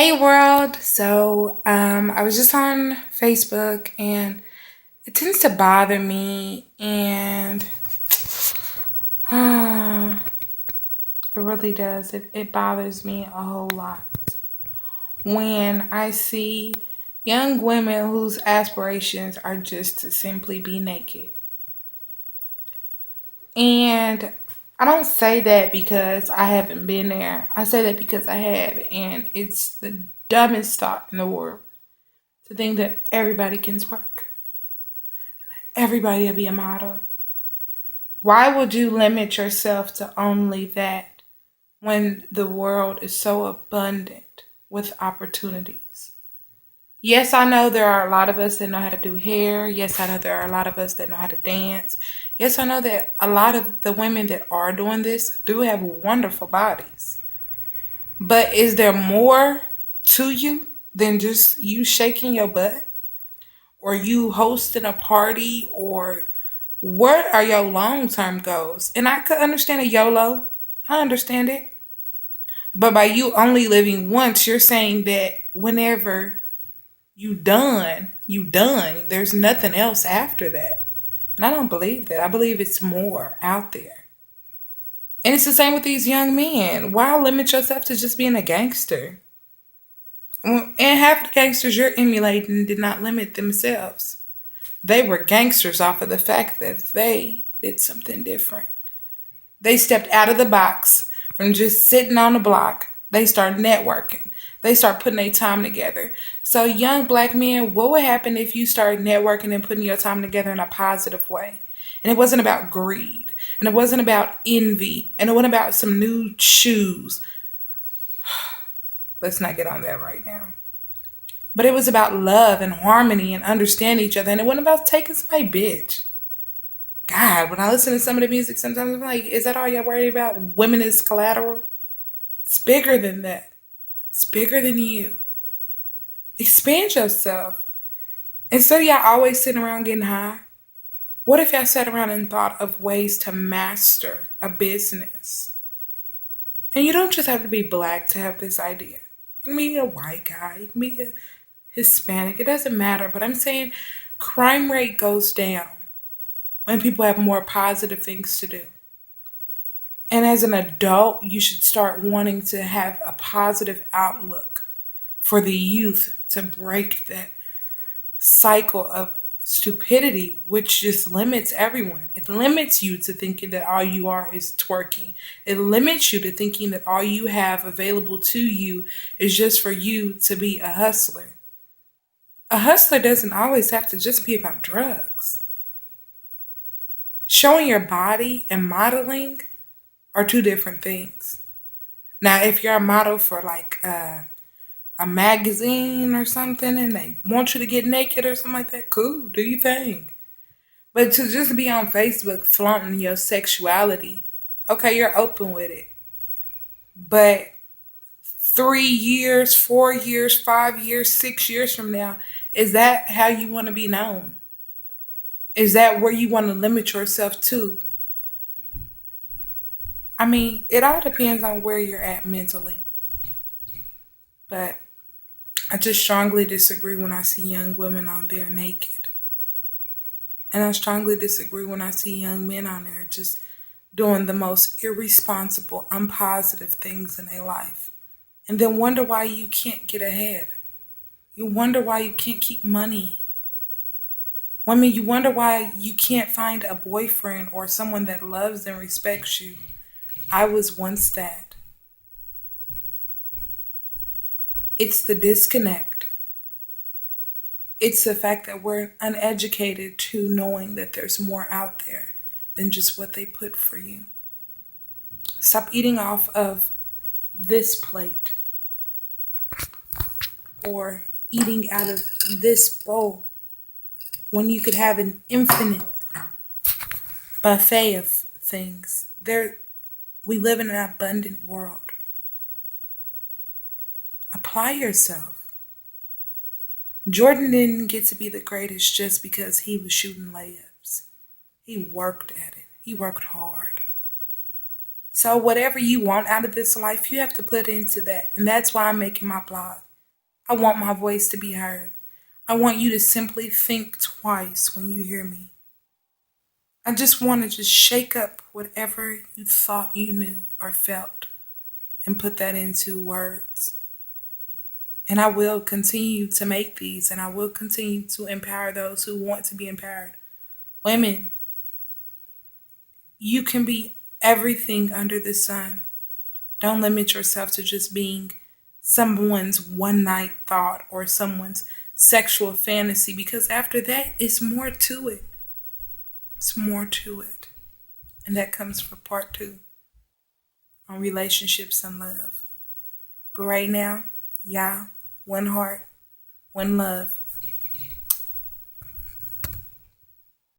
Hey world. I was just on Facebook and it tends to bother me and it really does. It bothers me a whole lot when I see young women whose aspirations are just to simply be naked. And I don't say that because I haven't been there. I say that because I have, and it's the dumbest thought in the world to think that everybody can twerk. Everybody will be a model. Why would you limit yourself to only that when the world is so abundant with opportunities? Yes, I know there are a lot of us that know how to do hair. Yes, I know there are a lot of us that know how to dance. Yes, I know that a lot of the women that are doing this do have wonderful bodies. But is there more to you than just you shaking your butt or you hosting a party or what are your long term goals? And I could understand a YOLO. I understand it. But by you only living once, you're saying that whenever you done. There's nothing else after that. And I don't believe that. I believe it's more out there. And it's the same with these young men. Why limit yourself to just being a gangster? And half of the gangsters you're emulating did not limit themselves. They were gangsters off of the fact that they did something different. They stepped out of the box from just sitting on the block. They started networking. They start putting their time together. So, young black men, what would happen if you started networking and putting your time together in a positive way? And it wasn't about greed, and it wasn't about envy, and it wasn't about some new shoes. Let's not get on that right now. But it was about love and harmony and understanding each other, and it wasn't about taking somebody bitch. God, when I listen to some of the music, sometimes I'm like, is that all you're worried about? Women is collateral? It's bigger than that. It's bigger than you. Expand yourself. Instead of y'all always sitting around getting high, what if y'all sat around and thought of ways to master a business? And you don't just have to be black to have this idea. You can be a white guy, you can be a Hispanic, it doesn't matter. But I'm saying crime rate goes down when people have more positive things to do. And as an adult, you should start wanting to have a positive outlook for the youth to break that cycle of stupidity, which just limits everyone. It limits you to thinking that all you are is twerking. It limits you to thinking that all you have available to you is just for you to be a hustler. A hustler doesn't always have to just be about drugs. Showing your body and modeling are two different things. Now, if you're a model for like a magazine or something and they want you to get naked or something like that, cool, do your thing. But to just be on Facebook flaunting your sexuality, okay, you're open with it. But 3 years, 4 years, 5 years, 6 years from now, is that how you want to be known? Is that where you want to limit yourself to? I mean, it all depends on where you're at mentally. But I just strongly disagree when I see young women on there naked. And I strongly disagree when I see young men on there just doing the most irresponsible, unpositive things in their life. And then wonder why you can't get ahead. You wonder why you can't keep money. I mean, you wonder why you can't find a boyfriend or someone that loves and respects you. I was once that. It's the disconnect. It's the fact that we're uneducated to knowing that there's more out there than just what they put for you. Stop eating off of this plate or eating out of this bowl when you could have an infinite buffet of things. We live in an abundant world. Apply yourself. Jordan didn't get to be the greatest just because he was shooting layups. He worked at it. He worked hard. So whatever you want out of this life, you have to put into that. And that's why I'm making my blog. I want my voice to be heard. I want you to simply think twice when you hear me. I just want to just shake up whatever you thought you knew or felt and put that into words. And I will continue to make these, and I will continue to empower those who want to be empowered. Women, you can be everything under the sun. Don't limit yourself to just being someone's one night thought or someone's sexual fantasy, because after that, it's more to it. It's more to it. And that comes for part 2 on relationships and love. But right now, y'all, one heart, one love.